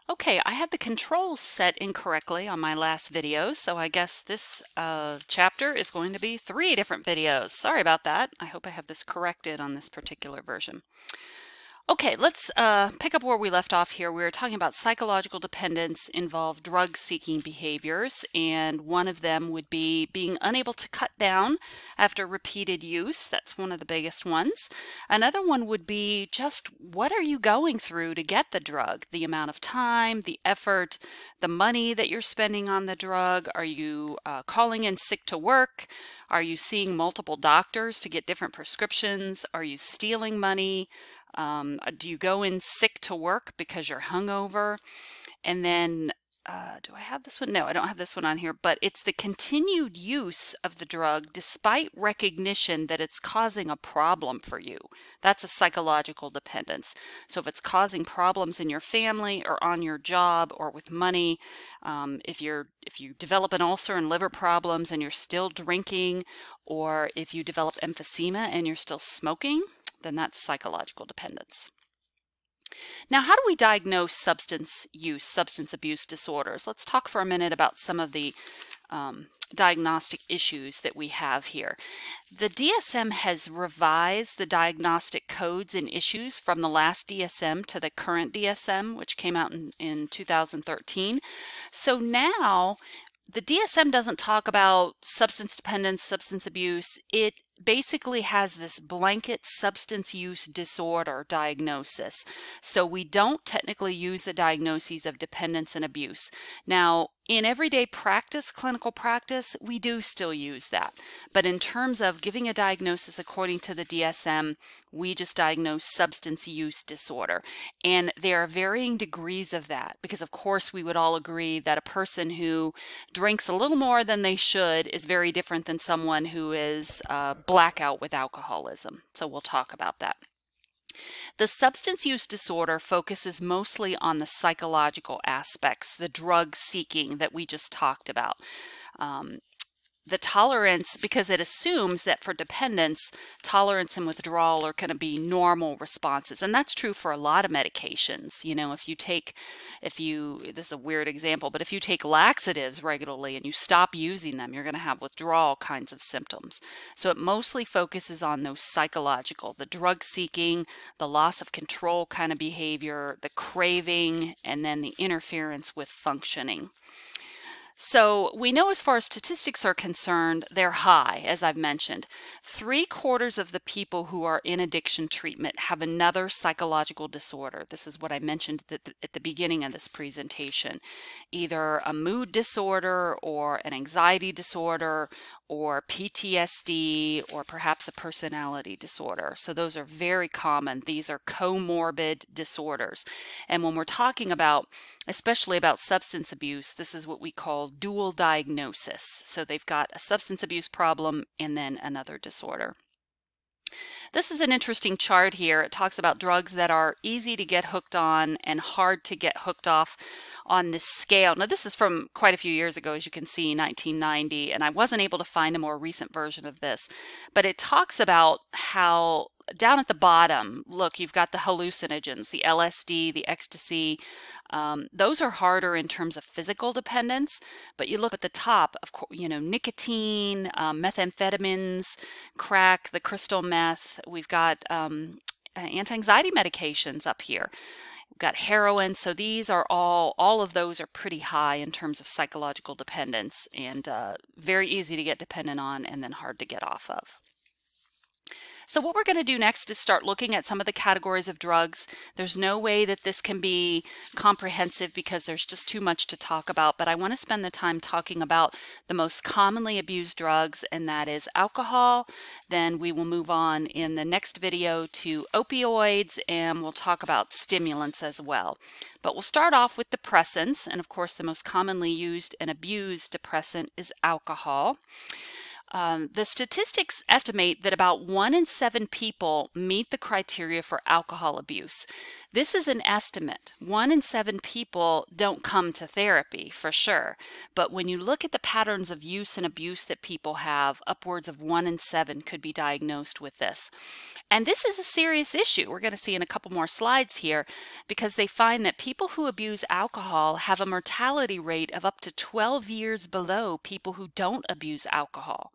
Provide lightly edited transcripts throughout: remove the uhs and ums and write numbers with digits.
Okay, I had the controls set incorrectly on my last video, so I guess this chapter is going to be 3 different videos. Sorry about that. I hope I have this corrected on this particular version. Okay, let's pick up where we left off here. We were talking about psychological dependence involve drug-seeking behaviors, and one of them would be being unable to cut down after repeated use. That's one of the biggest ones. Another one would be just what are you going through to get the drug? The amount of time, the effort, the money that you're spending on the drug. Are you calling in sick to work? Are you seeing multiple doctors to get different prescriptions? Are you stealing money? Do you go in sick to work because you're hungover? And then, do I have this one? No, I don't have this one on here, but it's the continued use of the drug despite recognition that it's causing a problem for you. That's a psychological dependence. So if it's causing problems in your family or on your job or with money, if you develop an ulcer and liver problems and you're still drinking, or if you develop emphysema and you're still smoking, then that's psychological dependence. Now, how do we diagnose substance abuse disorders? Let's talk for a minute about some of the diagnostic issues that we have here. The DSM has revised the diagnostic codes and issues from the last DSM to the current DSM, which came out in 2013. So now the DSM doesn't talk about substance dependence, substance abuse. It basically has this blanket substance use disorder diagnosis. So we don't technically use the diagnoses of dependence and abuse. Now, in everyday practice, clinical practice, we do still use that. But in terms of giving a diagnosis according to the DSM, we just diagnose substance use disorder. And there are varying degrees of that because, of course, we would all agree that a person who drinks a little more than they should is very different than someone who is blackout with alcoholism. So we'll talk about that. The substance use disorder focuses mostly on the psychological aspects, the drug seeking that we just talked about. The tolerance, because it assumes that for dependence, tolerance and withdrawal are going to be normal responses. And that's true for a lot of medications. You know, this is a weird example, but if you take laxatives regularly and you stop using them, you're going to have withdrawal kinds of symptoms. So it mostly focuses on those psychological, the drug seeking, the loss of control kind of behavior, the craving, and then the interference with functioning. So we know as far as statistics are concerned, they're high, as I've mentioned. 3/4 of the people who are in addiction treatment have another psychological disorder. This is what I mentioned at the beginning of this presentation. Either a mood disorder or an anxiety disorder or PTSD or perhaps a personality disorder. So those are very common. These are comorbid disorders. And when we're talking about, especially about substance abuse, this is what we call dual diagnosis. So they've got a substance abuse problem and then another disorder. This is an interesting chart here. It talks about drugs that are easy to get hooked on and hard to get hooked off on this scale. Now, this is from quite a few years ago, as you can see, 1990, and I wasn't able to find a more recent version of this, but it talks about how down at the bottom, look, you've got the hallucinogens, the LSD, the ecstasy. Those are harder in terms of physical dependence, but you look at the top, of course, you know, nicotine, methamphetamines, crack, the crystal meth. We've got anti-anxiety medications up here. We've got heroin. So these are all of those are pretty high in terms of psychological dependence and very easy to get dependent on and then hard to get off of. So what we're going to do next is start looking at some of the categories of drugs. There's no way that this can be comprehensive because there's just too much to talk about, but I want to spend the time talking about the most commonly abused drugs, and that is alcohol. Then we will move on in the next video to opioids, and we'll talk about stimulants as well. But we'll start off with depressants, and of course the most commonly used and abused depressant is alcohol. The statistics estimate that about 1 in 7 people meet the criteria for alcohol abuse. This is an estimate. 1 in 7 people don't come to therapy for sure. But when you look at the patterns of use and abuse that people have, upwards of 1 in 7 could be diagnosed with this. And this is a serious issue. We're going to see in a couple more slides here, because they find that people who abuse alcohol have a mortality rate of up to 12 years below people who don't abuse alcohol.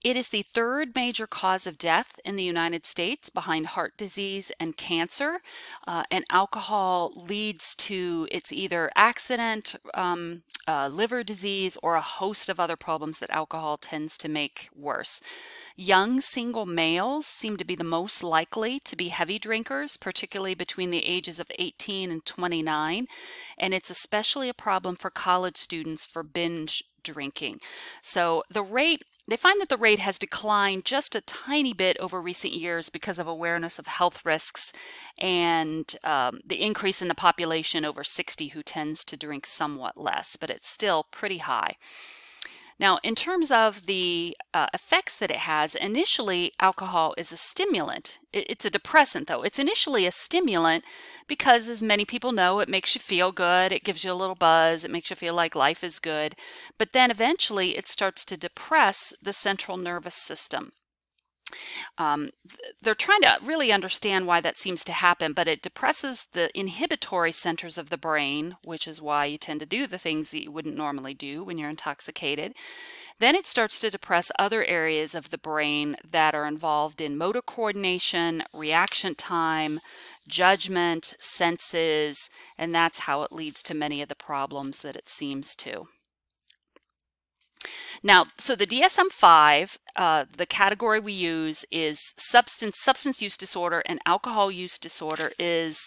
It is the 3rd major cause of death in the United States behind heart disease and cancer. And alcohol leads to, it's either accident, liver disease, or a host of other problems that alcohol tends to make worse. Young single males seem to be the most likely to be heavy drinkers, particularly between the ages of 18 and 29. And it's especially a problem for college students for binge drinking. So they find that the rate has declined just a tiny bit over recent years because of awareness of health risks and the increase in the population over 60 who tends to drink somewhat less, but it's still pretty high. Now, in terms of the effects that it has, initially alcohol is a stimulant. It's a depressant, though. It's initially a stimulant because, as many people know, it makes you feel good. It gives you a little buzz. It makes you feel like life is good. But then eventually it starts to depress the central nervous system. They're trying to really understand why that seems to happen, but it depresses the inhibitory centers of the brain, which is why you tend to do the things that you wouldn't normally do when you're intoxicated. Then it starts to depress other areas of the brain that are involved in motor coordination, reaction time, judgment, senses, and that's how it leads to many of the problems that it seems to. Now, so the DSM-5, the category we use is substance use disorder, and alcohol use disorder is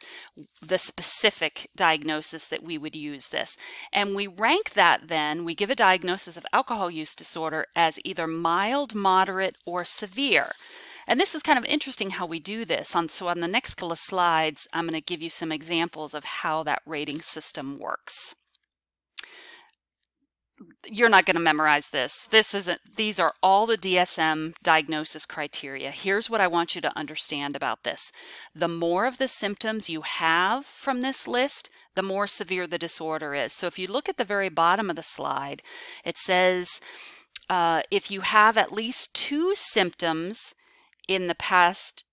the specific diagnosis that we would use this. And we rank that then, we give a diagnosis of alcohol use disorder as either mild, moderate, or severe. And this is kind of interesting how we do this. So on the next couple of slides, I'm going to give you some examples of how that rating system works. You're not going to memorize this. These are all the DSM diagnosis criteria. Here's what I want you to understand about this. The more of the symptoms you have from this list, the more severe the disorder is. So if you look at the very bottom of the slide, it says if you have at least 2 symptoms in the past,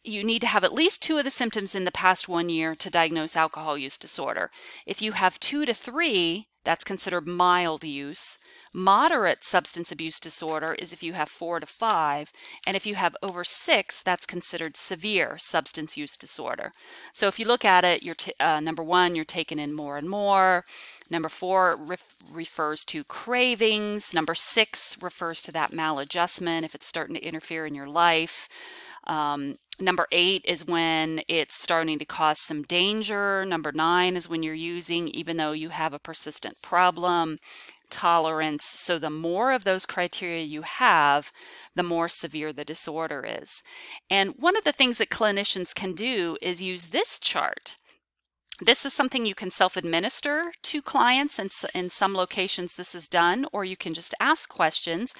you need to have at least 2 of the symptoms in the past 1 year to diagnose alcohol use disorder. If you have 2 to 3, that's considered mild use. Moderate substance abuse disorder is if you have 4 to 5, and if you have over 6, that's considered severe substance use disorder. So if you look at it, number 1, you're taking in more and more. Number 4 refers to cravings. Number 6 refers to that maladjustment if it's starting to interfere in your life. Number 8 is when it's starting to cause some danger. Number 9 is when you're using even though you have a persistent problem. Tolerance. So the more of those criteria you have, the more severe the disorder is. And one of the things that clinicians can do is use this chart. This is something you can self-administer to clients, and in some locations this is done, or you can just ask questions.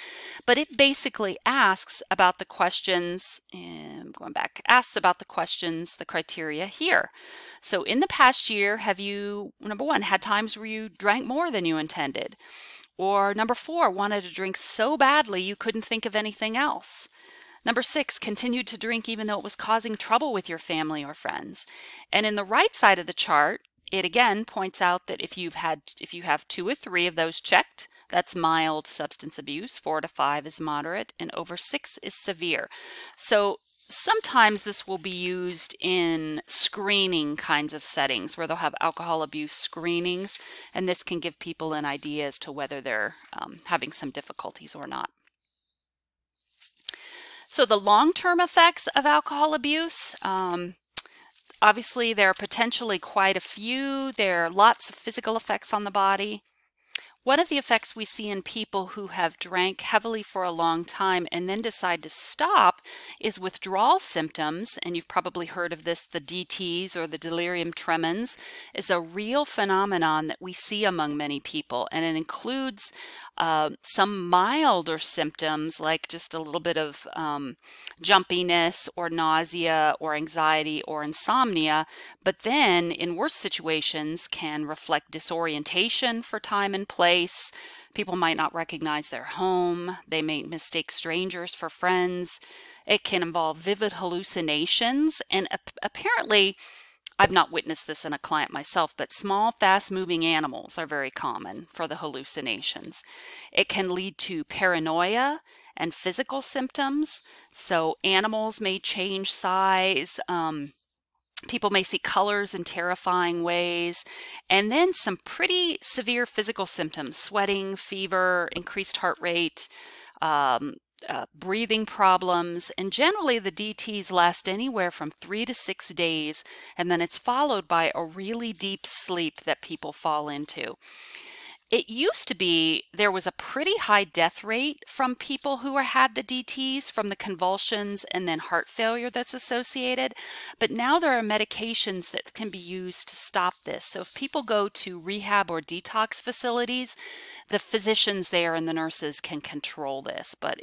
But it basically asks about the questions, asks about the questions, the criteria here. So in the past year, have you, number 1, had times where you drank more than you intended? Or number 4, wanted to drink so badly you couldn't think of anything else? Number 6, continued to drink even though it was causing trouble with your family or friends. And in the right side of the chart, it again points out that if you have 2 or 3 of those checked, that's mild substance abuse, 4 to 5 is moderate, and over 6 is severe. So sometimes this will be used in screening kinds of settings where they'll have alcohol abuse screenings, and this can give people an idea as to whether they're having some difficulties or not. So the long-term effects of alcohol abuse, obviously there are potentially quite a few. There are lots of physical effects on the body. One of the effects we see in people who have drank heavily for a long time and then decide to stop is withdrawal symptoms, and you've probably heard of this, the DTs or the delirium tremens is a real phenomenon that we see among many people, and it includes Some milder symptoms, like just a little bit of jumpiness or nausea or anxiety or insomnia, but then in worse situations can reflect disorientation for time and place. People might not recognize their home. They may mistake strangers for friends. It can involve vivid hallucinations, and apparently, I've not witnessed this in a client myself, but small, fast-moving animals are very common for the hallucinations. It can lead to paranoia and physical symptoms. So animals may change size. People may see colors in terrifying ways, and then some pretty severe physical symptoms: sweating, fever, increased heart rate, breathing problems, and generally the DTs last anywhere from 3 to 6 days, and then it's followed by a really deep sleep that people fall into. It used to be there was a pretty high death rate from people who had the DTs from the convulsions and then heart failure that's associated, but now there are medications that can be used to stop this. So if people go to rehab or detox facilities, the physicians there and the nurses can control this, but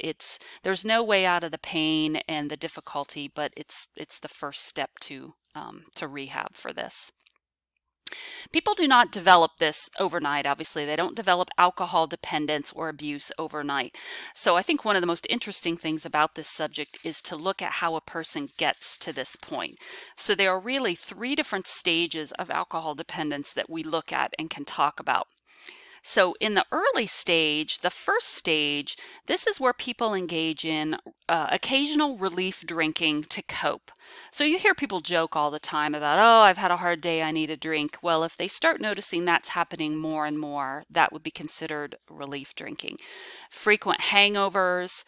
there's no way out of the pain and the difficulty, but it's the first step to rehab for this. People do not develop this overnight, obviously. They don't develop alcohol dependence or abuse overnight. So I think one of the most interesting things about this subject is to look at how a person gets to this point. So there are really 3 different stages of alcohol dependence that we look at and can talk about. So in the early stage, the first stage, this is where people engage in occasional relief drinking to cope. So you hear people joke all the time about, oh, I've had a hard day, I need a drink. Well, if they start noticing that's happening more and more, that would be considered relief drinking. Frequent hangovers,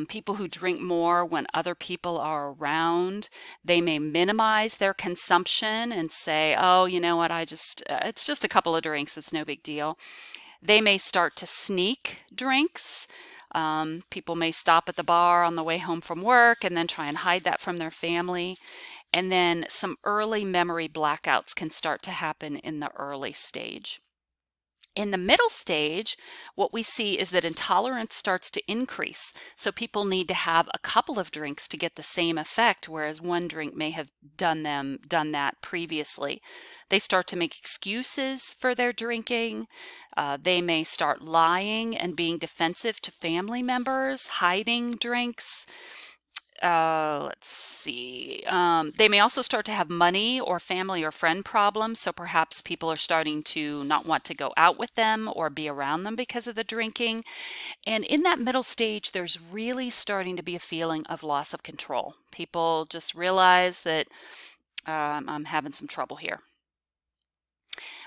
people who drink more when other people are around, they may minimize their consumption and say, oh, you know what, it's just a couple of drinks, it's no big deal. They may start to sneak drinks. People may stop at the bar on the way home from work and then try and hide that from their family. And then some early memory blackouts can start to happen in the early stage. In the middle stage, what we see is that intolerance starts to increase. So people need to have a couple of drinks to get the same effect, whereas one drink may have done that previously. They start to make excuses for their drinking. They may start lying and being defensive to family members, hiding drinks. Let's see. They may also start to have money or family or friend problems. So perhaps people are starting to not want to go out with them or be around them because of the drinking. And in that middle stage, there's really starting to be a feeling of loss of control. People just realize that I'm having some trouble here.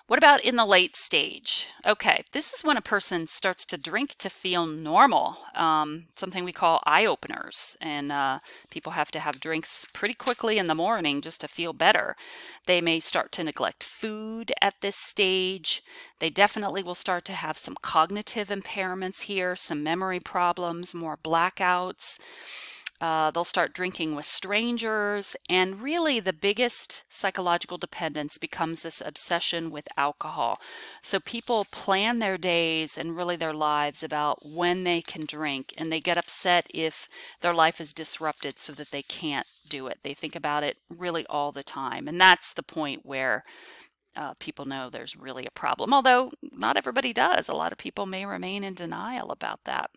What about in the late stage? Okay, this is when a person starts to drink to feel normal, something we call eye openers. And people have to have drinks pretty quickly in the morning just to feel better. They may start to neglect food at this stage. They definitely will start to have some cognitive impairments here, some memory problems, more blackouts. They'll start drinking with strangers, and really the biggest psychological dependence becomes this obsession with alcohol. So people plan their days and really their lives about when they can drink, and they get upset if their life is disrupted so that they can't do it. They think about it really all the time, and that's the point where people know there's really a problem, although not everybody does. A lot of people may remain in denial about that.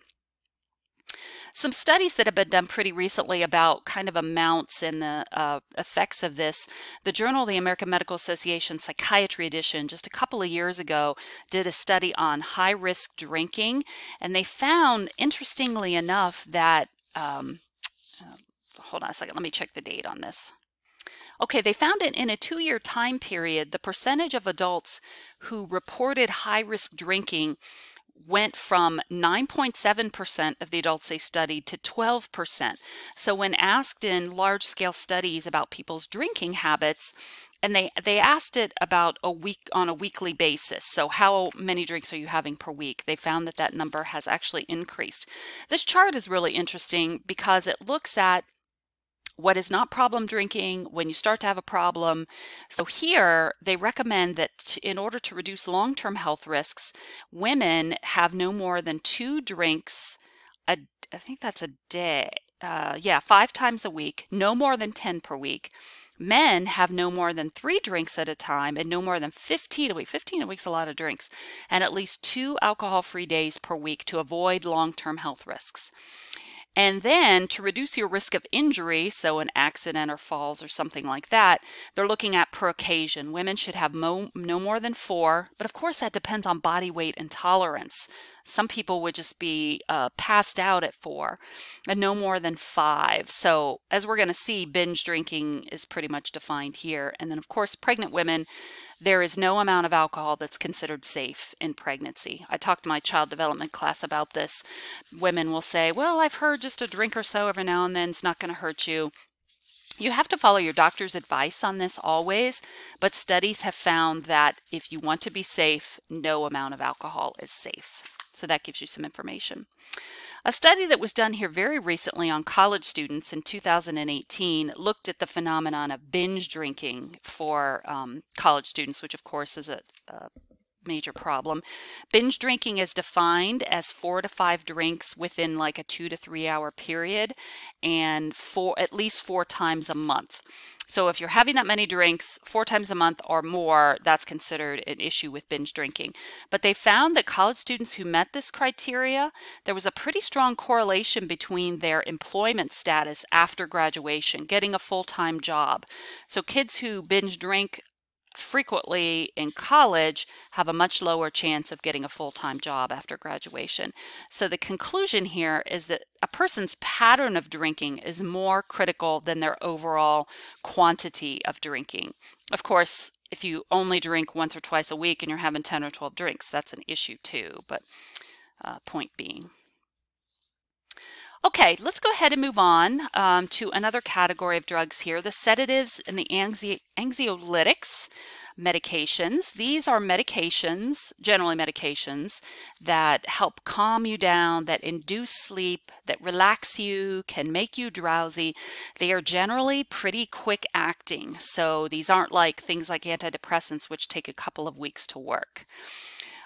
Some studies that have been done pretty recently about kind of amounts and the effects of this. The Journal of the American Medical Association Psychiatry edition just a couple of years ago did a study on high-risk drinking, and they found, interestingly enough, that hold on a second, let me check the date on this. Okay, they found it in a 2-year time period, the percentage of adults who reported high-risk drinking went from 9.7% of the adults they studied to 12%. So when asked in large-scale studies about people's drinking habits, and they asked it about on a weekly basis. So how many drinks are you having per week? They found that that number has actually increased. This chart is really interesting because it looks at what is not problem drinking, when you start to have a problem. So here they recommend that in order to reduce long-term health risks, women have no more than 2 drinks I think that's a day. Yeah, 5 times a week, no more than 10 per week. Men have no more than 3 drinks at a time and no more than 15 a week. 15 a week's a lot of drinks. And at least 2 alcohol-free days per week to avoid long-term health risks. And then to reduce your risk of injury, so an accident or falls or something like that, they're looking at per occasion. Women should have no more than 4, but of course that depends on body weight and tolerance. Some people would just be passed out at 4, and no more than 5. So as we're going to see, binge drinking is pretty much defined here. And then of course, pregnant women, there is no amount of alcohol that's considered safe in pregnancy. I talked to my child development class about this. Women will say, well, I've heard just a drink or so every now and then is not going to hurt you. You have to follow your doctor's advice on this always, but studies have found that if you want to be safe, no amount of alcohol is safe. So that gives you some information. A study that was done here very recently on college students in 2018 looked at the phenomenon of binge drinking for college students, which of course is a major problem. Binge drinking is defined as 4 to 5 drinks within like a 2 to 3 hour period, and at least 4 times a month. So if you're having that many drinks 4 times a month or more, that's considered an issue with binge drinking. But they found that college students who met this criteria, there was a pretty strong correlation between their employment status after graduation, getting a full-time job. So kids who binge drink frequently in college have a much lower chance of getting a full-time job after graduation. So the conclusion here is that a person's pattern of drinking is more critical than their overall quantity of drinking. Of course, if you only drink once or twice a week and you're having 10 or 12 drinks, that's an issue too, but point being. Okay, let's go ahead and move on to another category of drugs here, the sedatives and the anxiolytics medications. These are medications, generally medications, that help calm you down, that induce sleep, that relax you, can make you drowsy. They are generally pretty quick acting, so these aren't like things like antidepressants, which take a couple of weeks to work.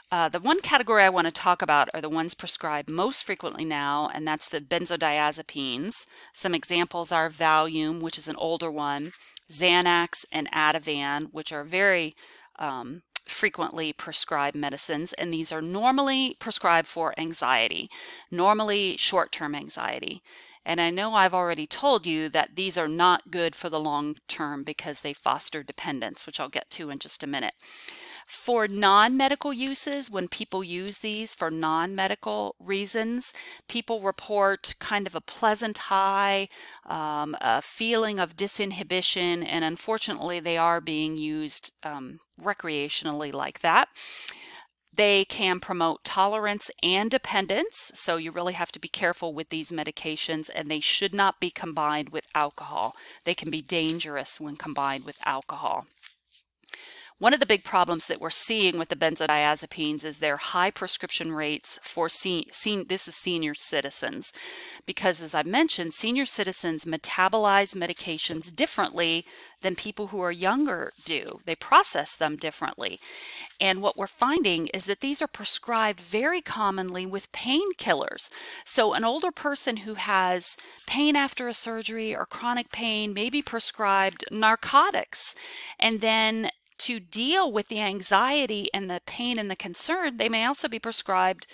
The one category I want to talk about are the ones prescribed most frequently now, and that's the benzodiazepines. Some examples are Valium, which is an older one, Xanax and Ativan, which are very frequently prescribed medicines, and these are normally prescribed for anxiety, normally short-term anxiety. And I know I've already told you that these are not good for the long term because they foster dependence, which I'll get to in just a minute. For non-medical uses, when people use these for non-medical reasons, people report kind of a pleasant high, a feeling of disinhibition, and unfortunately they are being used recreationally like that. They can promote tolerance and dependence, so you really have to be careful with these medications, and they should not be combined with alcohol. They can be dangerous when combined with alcohol. One of the big problems that we're seeing with the benzodiazepines is their high prescription rates for senior citizens, because as I mentioned, senior citizens metabolize medications differently than people who are younger do. They process them differently. And what we're finding is that these are prescribed very commonly with painkillers. So an older person who has pain after a surgery or chronic pain may be prescribed narcotics, and then to deal with the anxiety and the pain and the concern, they may also be prescribed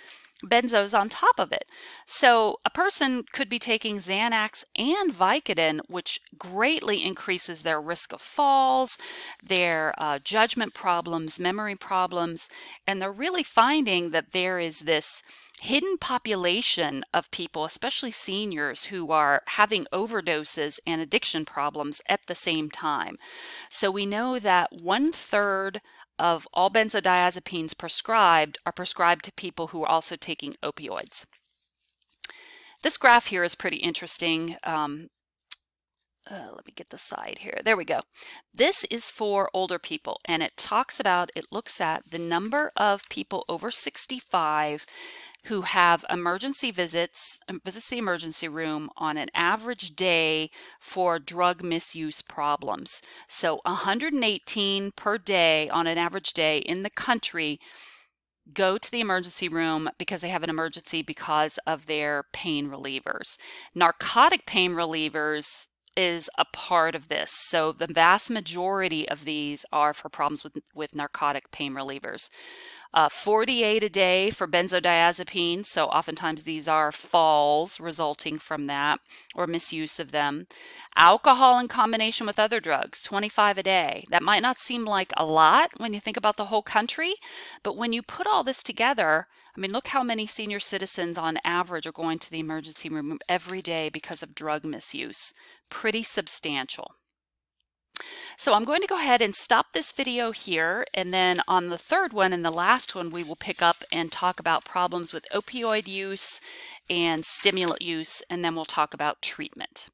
benzos on top of it. So a person could be taking Xanax and Vicodin, which greatly increases their risk of falls, their judgment problems, memory problems, and they're really finding that there is this hidden population of people, especially seniors, who are having overdoses and addiction problems at the same time. So we know that 1/3 of all benzodiazepines prescribed are prescribed to people who are also taking opioids. This graph here is pretty interesting. Let me get the side here. There we go. This is for older people, and it looks at the number of people over 65 who have emergency visits the emergency room on an average day for drug misuse problems. So 118 per day on an average day in the country go to the emergency room because they have an emergency because of their pain relievers. Narcotic pain relievers is a part of this. So the vast majority of these are for problems with narcotic pain relievers. 48 a day for benzodiazepines. So oftentimes these are falls resulting from that or misuse of them. Alcohol in combination with other drugs, 25 a day. That might not seem like a lot when you think about the whole country, but when you put all this together, I mean, look how many senior citizens on average are going to the emergency room every day because of drug misuse. Pretty substantial. So I'm going to go ahead and stop this video here, and then on the third one and the last one we will pick up and talk about problems with opioid use and stimulant use, and then we'll talk about treatment.